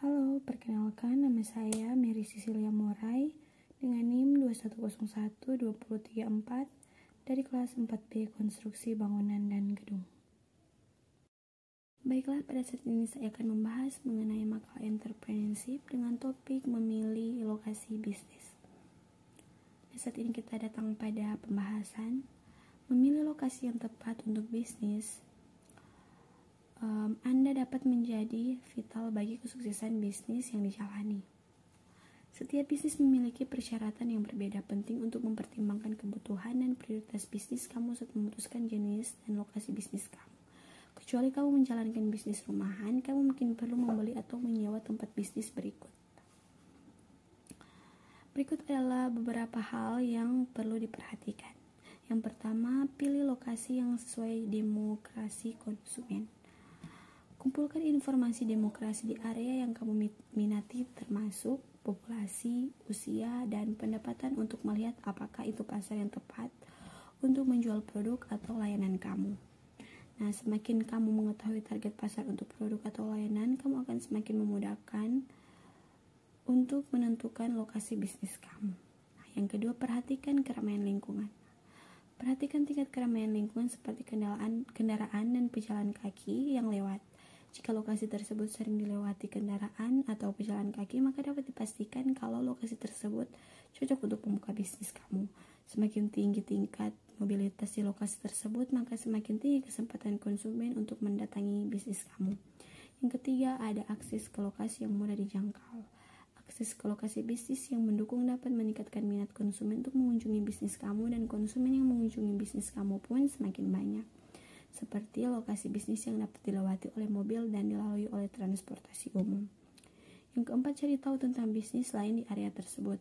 Halo, perkenalkan nama saya Mary Cecilia Morai dengan NIM 2101-2034 dari kelas 4B Konstruksi Bangunan dan Gedung. Baiklah, pada saat ini saya akan membahas mengenai makalah entrepreneurship dengan topik memilih lokasi bisnis. Saat ini kita datang pada pembahasan memilih lokasi yang tepat untuk bisnis. Anda dapat menjadi vital bagi kesuksesan bisnis yang dijalani. Setiap bisnis memiliki persyaratan yang berbeda penting untuk mempertimbangkan kebutuhan dan prioritas bisnis kamu saat memutuskan jenis dan lokasi bisnis kamu. Kecuali kamu menjalankan bisnis rumahan, kamu mungkin perlu membeli atau menyewa tempat bisnis berikut. Berikut adalah beberapa hal yang perlu diperhatikan. Yang pertama, pilih lokasi yang sesuai demokrasi konsumen. Kumpulkan informasi demokrasi di area yang kamu minati termasuk populasi, usia, dan pendapatan untuk melihat apakah itu pasar yang tepat untuk menjual produk atau layanan kamu. Nah, semakin kamu mengetahui target pasar untuk produk atau layanan, kamu akan semakin memudahkan untuk menentukan lokasi bisnis kamu. Nah, yang kedua, perhatikan keramaian lingkungan. Perhatikan tingkat keramaian lingkungan seperti kendaraan dan pejalan kaki yang lewat. Jika lokasi tersebut sering dilewati kendaraan atau pejalan kaki, maka dapat dipastikan kalau lokasi tersebut cocok untuk membuka bisnis kamu. Semakin tinggi tingkat mobilitas di lokasi tersebut, maka semakin tinggi kesempatan konsumen untuk mendatangi bisnis kamu. Yang ketiga, ada akses ke lokasi yang mudah dijangkau. Akses ke lokasi bisnis yang mendukung dapat meningkatkan minat konsumen untuk mengunjungi bisnis kamu, dan konsumen yang mengunjungi bisnis kamu pun semakin banyak. Seperti lokasi bisnis yang dapat dilewati oleh mobil dan dilalui oleh transportasi umum. Yang keempat, cari tahu tentang bisnis lain di area tersebut.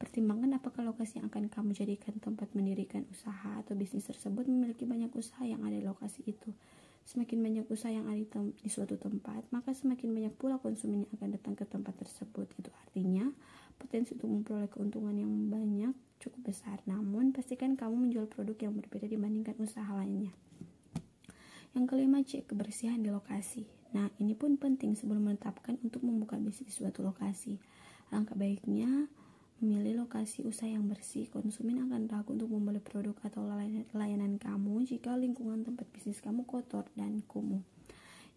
Pertimbangkan apakah lokasi yang akan kamu jadikan tempat mendirikan usaha atau bisnis tersebut memiliki banyak usaha yang ada di lokasi itu. Semakin banyak usaha yang ada di suatu tempat, maka semakin banyak pula konsumen yang akan datang ke tempat tersebut. Itu artinya potensi untuk memperoleh keuntungan yang banyak cukup besar. Namun, pastikan kamu menjual produk yang berbeda dibandingkan usaha lainnya. Yang kelima, cek kebersihan di lokasi. Nah, ini pun penting sebelum menetapkan untuk membuka bisnis di suatu lokasi. Alangkah baiknya memilih lokasi usaha yang bersih. Konsumen akan ragu untuk membeli produk atau layanan kamu jika lingkungan tempat bisnis kamu kotor dan kumuh.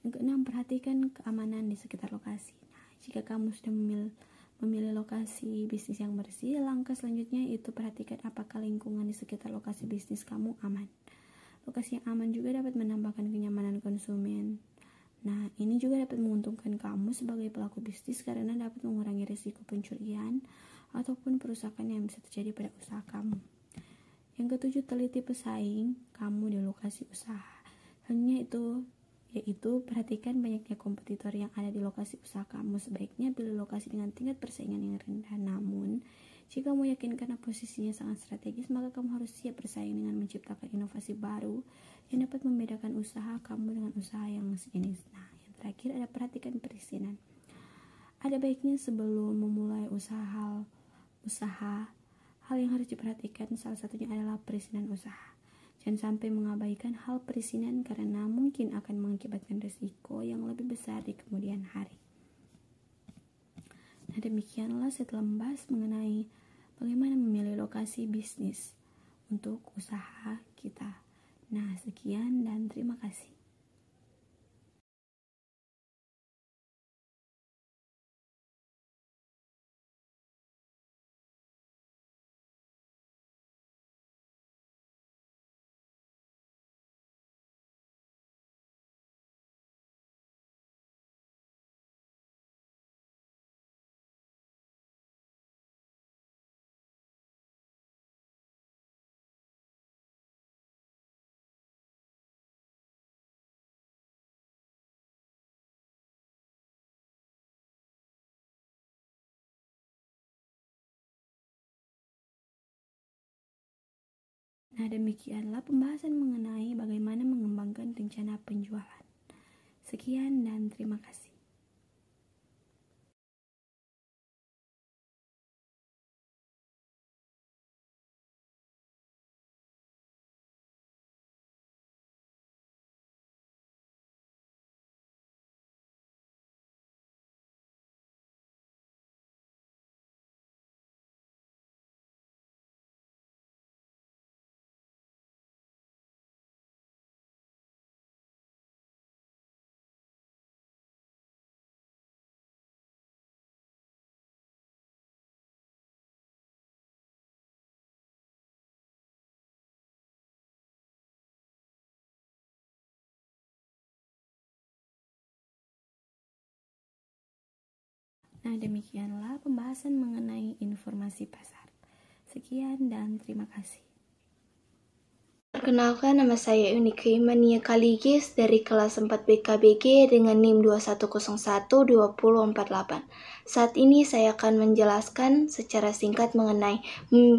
Yang keenam, perhatikan keamanan di sekitar lokasi. Nah, jika kamu sudah memilih lokasi bisnis yang bersih, langkah selanjutnya itu perhatikan apakah lingkungan di sekitar lokasi bisnis kamu aman. Lokasi yang aman juga dapat menambahkan kenyamanan konsumen. Nah, ini juga dapat menguntungkan kamu sebagai pelaku bisnis karena dapat mengurangi risiko pencurian ataupun perusakan yang bisa terjadi pada usaha kamu. Yang ketujuh, teliti pesaing kamu di lokasi usaha. Halnya yaitu perhatikan banyaknya kompetitor yang ada di lokasi usaha kamu. Sebaiknya pilih lokasi dengan tingkat persaingan yang rendah. Namun, jika kamu yakin karena posisinya sangat strategis, maka kamu harus siap bersaing dengan menciptakan inovasi baru yang dapat membedakan usaha kamu dengan usaha yang sejenis. Nah, yang terakhir ada perhatikan perizinan. Ada baiknya sebelum memulai hal yang harus diperhatikan salah satunya adalah perizinan usaha. Jangan sampai mengabaikan hal perizinan karena mungkin akan mengakibatkan risiko yang lebih besar di kemudian hari. Nah, demikianlah saya telah membahas mengenai bagaimana memilih lokasi bisnis untuk usaha kita. Nah, sekian dan terima kasih. Nah, demikianlah pembahasan mengenai bagaimana mengembangkan rencana penjualan. Sekian dan terima kasih. Nah, demikianlah pembahasan mengenai informasi pasar. Sekian dan terima kasih. Perkenalkan, nama saya Unike Imania Kaligis dari kelas 4 BKBG dengan NIM 21012048. Saat ini saya akan menjelaskan secara singkat mengenai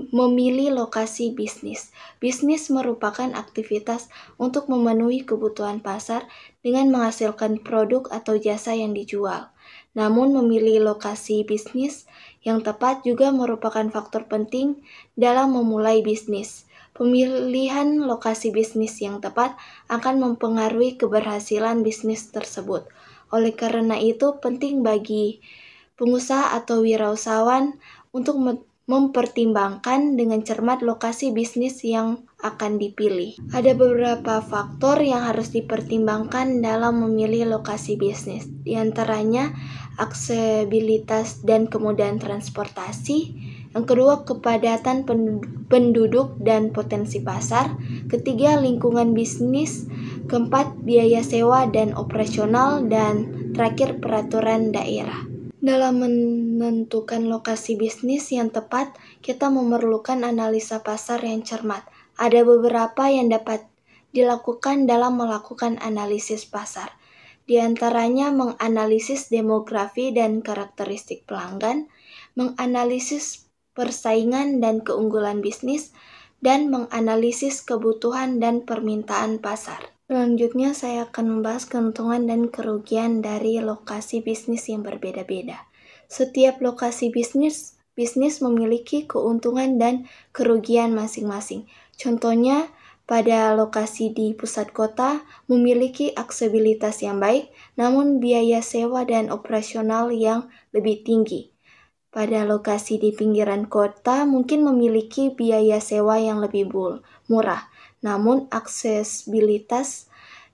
memilih lokasi bisnis. Bisnis merupakan aktivitas untuk memenuhi kebutuhan pasar dengan menghasilkan produk atau jasa yang dijual. Namun memilih lokasi bisnis yang tepat juga merupakan faktor penting dalam memulai bisnis. Pemilihan lokasi bisnis yang tepat akan mempengaruhi keberhasilan bisnis tersebut. Oleh karena itu, penting bagi pengusaha atau wirausahawan untuk mempertimbangkan dengan cermat lokasi bisnis yang akan dipilih. Ada beberapa faktor yang harus dipertimbangkan dalam memilih lokasi bisnis. Di antaranya, aksesibilitas dan kemudahan transportasi. Yang kedua, kepadatan penduduk dan potensi pasar. Ketiga, lingkungan bisnis. Keempat, biaya sewa dan operasional. Dan terakhir, peraturan daerah. Dalam menentukan lokasi bisnis yang tepat, kita memerlukan analisa pasar yang cermat. Ada beberapa yang dapat dilakukan dalam melakukan analisis pasar. Di antaranya menganalisis demografi dan karakteristik pelanggan, menganalisis persaingan dan keunggulan bisnis, dan menganalisis kebutuhan dan permintaan pasar. Selanjutnya saya akan membahas keuntungan dan kerugian dari lokasi bisnis yang berbeda-beda. Setiap lokasi bisnis memiliki keuntungan dan kerugian masing-masing. Contohnya, pada lokasi di pusat kota memiliki aksesibilitas yang baik, namun biaya sewa dan operasional yang lebih tinggi. Pada lokasi di pinggiran kota mungkin memiliki biaya sewa yang lebih murah, namun aksesibilitas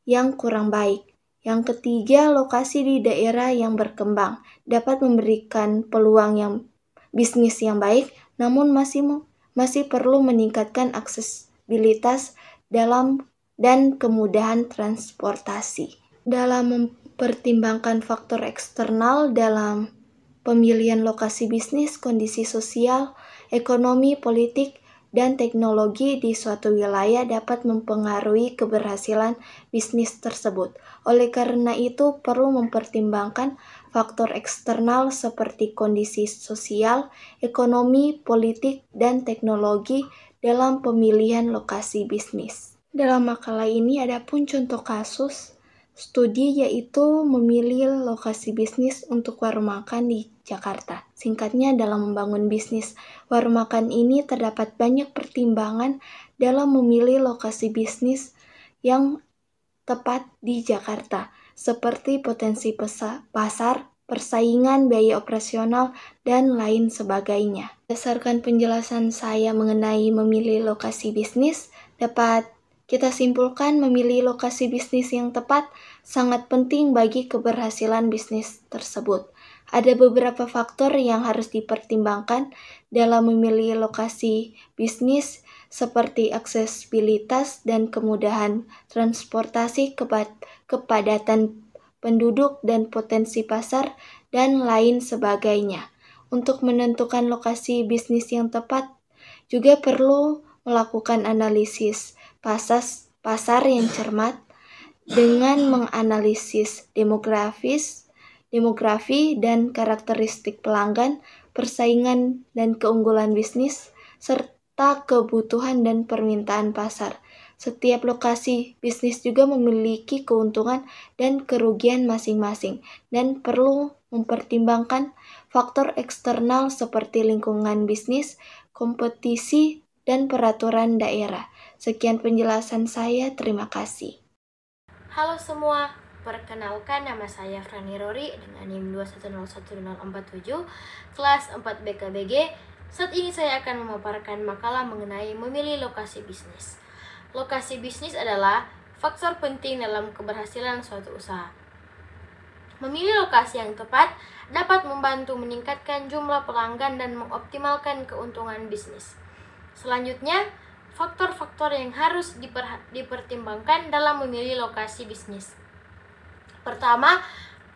yang kurang baik. Yang ketiga, lokasi di daerah yang berkembang dapat memberikan peluang yang bisnis yang baik, namun masih perlu meningkatkan aksesibilitas dan kemudahan transportasi. Dalam mempertimbangkan faktor eksternal dalam pemilihan lokasi bisnis, kondisi sosial, ekonomi, politik, dan teknologi di suatu wilayah dapat mempengaruhi keberhasilan bisnis tersebut. Oleh karena itu, perlu mempertimbangkan faktor eksternal seperti kondisi sosial, ekonomi, politik, dan teknologi dalam pemilihan lokasi bisnis. Dalam makalah ini ada pun contoh kasus studi yaitu memilih lokasi bisnis untuk warung makan di Jakarta. Singkatnya, dalam membangun bisnis warung makan ini terdapat banyak pertimbangan dalam memilih lokasi bisnis yang tepat di Jakarta, seperti potensi pasar, persaingan, biaya operasional, dan lain sebagainya. Berdasarkan penjelasan saya mengenai memilih lokasi bisnis, dapat kita simpulkan memilih lokasi bisnis yang tepat sangat penting bagi keberhasilan bisnis tersebut. Ada beberapa faktor yang harus dipertimbangkan dalam memilih lokasi bisnis seperti aksesibilitas dan kemudahan transportasi, kepadatan penduduk dan potensi pasar, dan lain sebagainya. Untuk menentukan lokasi bisnis yang tepat, juga perlu melakukan analisis pasar yang cermat dengan menganalisis demografi dan karakteristik pelanggan, persaingan dan keunggulan bisnis, serta kebutuhan dan permintaan pasar. Setiap lokasi bisnis juga memiliki keuntungan dan kerugian masing-masing dan perlu mempertimbangkan faktor eksternal seperti lingkungan bisnis, kompetisi, dan peraturan daerah. Sekian penjelasan saya, terima kasih. Halo semua, perkenalkan nama saya Frani Rory dengan NIM 21011047, kelas 4 BKBG. Saat ini saya akan memaparkan makalah mengenai memilih lokasi bisnis. Lokasi bisnis adalah faktor penting dalam keberhasilan suatu usaha. Memilih lokasi yang tepat dapat membantu meningkatkan jumlah pelanggan dan mengoptimalkan keuntungan bisnis. Selanjutnya, faktor-faktor yang harus dipertimbangkan dalam memilih lokasi bisnis. Pertama,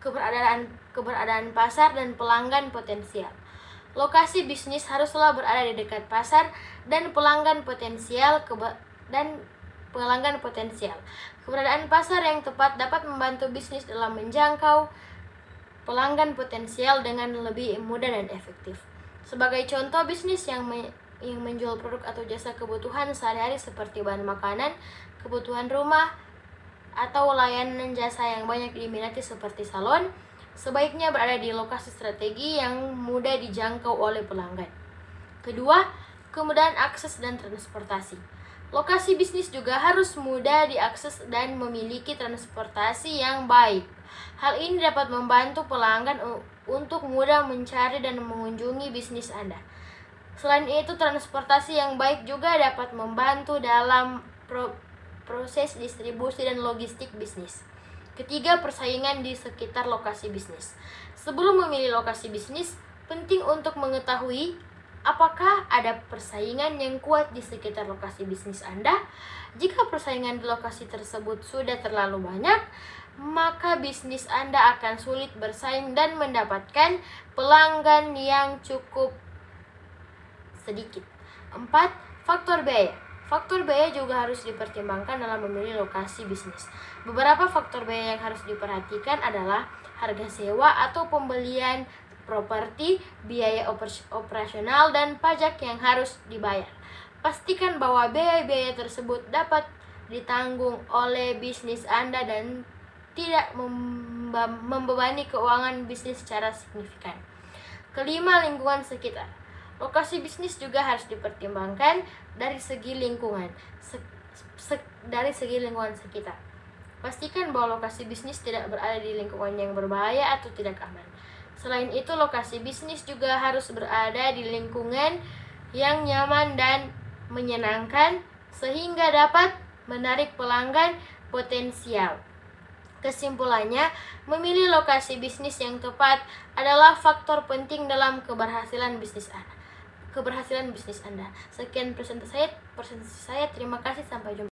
keberadaan pasar dan pelanggan potensial. Lokasi bisnis haruslah berada di dekat pasar dan pelanggan potensial. Keberadaan pasar yang tepat dapat membantu bisnis dalam menjangkau pelanggan potensial dengan lebih mudah dan efektif. Sebagai contoh, bisnis yang menjual produk atau jasa kebutuhan sehari-hari seperti bahan makanan, kebutuhan rumah, atau layanan jasa yang banyak diminati seperti salon, sebaiknya berada di lokasi strategi yang mudah dijangkau oleh pelanggan. Kedua, kemudahan akses dan transportasi. Lokasi bisnis juga harus mudah diakses dan memiliki transportasi yang baik. Hal ini dapat membantu pelanggan untuk mudah mencari dan mengunjungi bisnis Anda. Selain itu, transportasi yang baik juga dapat membantu dalam proses distribusi dan logistik bisnis. Ketiga, persaingan di sekitar lokasi bisnis. Sebelum memilih lokasi bisnis, penting untuk mengetahui apakah ada persaingan yang kuat di sekitar lokasi bisnis Anda. Jika persaingan di lokasi tersebut sudah terlalu banyak, maka bisnis Anda akan sulit bersaing dan mendapatkan pelanggan yang cukup sedikit. 4. Faktor biaya. Faktor biaya juga harus dipertimbangkan dalam memilih lokasi bisnis. Beberapa faktor biaya yang harus diperhatikan adalah harga sewa atau pembelian properti, biaya operasional, dan pajak yang harus dibayar. Pastikan bahwa biaya-biaya tersebut dapat ditanggung oleh bisnis Anda dan tidak membebani keuangan bisnis secara signifikan. Kelima, lingkungan sekitar. Lokasi bisnis juga harus dipertimbangkan dari segi lingkungan, sekitar. Pastikan bahwa lokasi bisnis tidak berada di lingkungan yang berbahaya atau tidak aman. Selain itu, lokasi bisnis juga harus berada di lingkungan yang nyaman dan menyenangkan sehingga dapat menarik pelanggan potensial. Kesimpulannya, memilih lokasi bisnis yang tepat adalah faktor penting dalam keberhasilan bisnis Anda. Sekian presentasi saya. Terima kasih, sampai jumpa.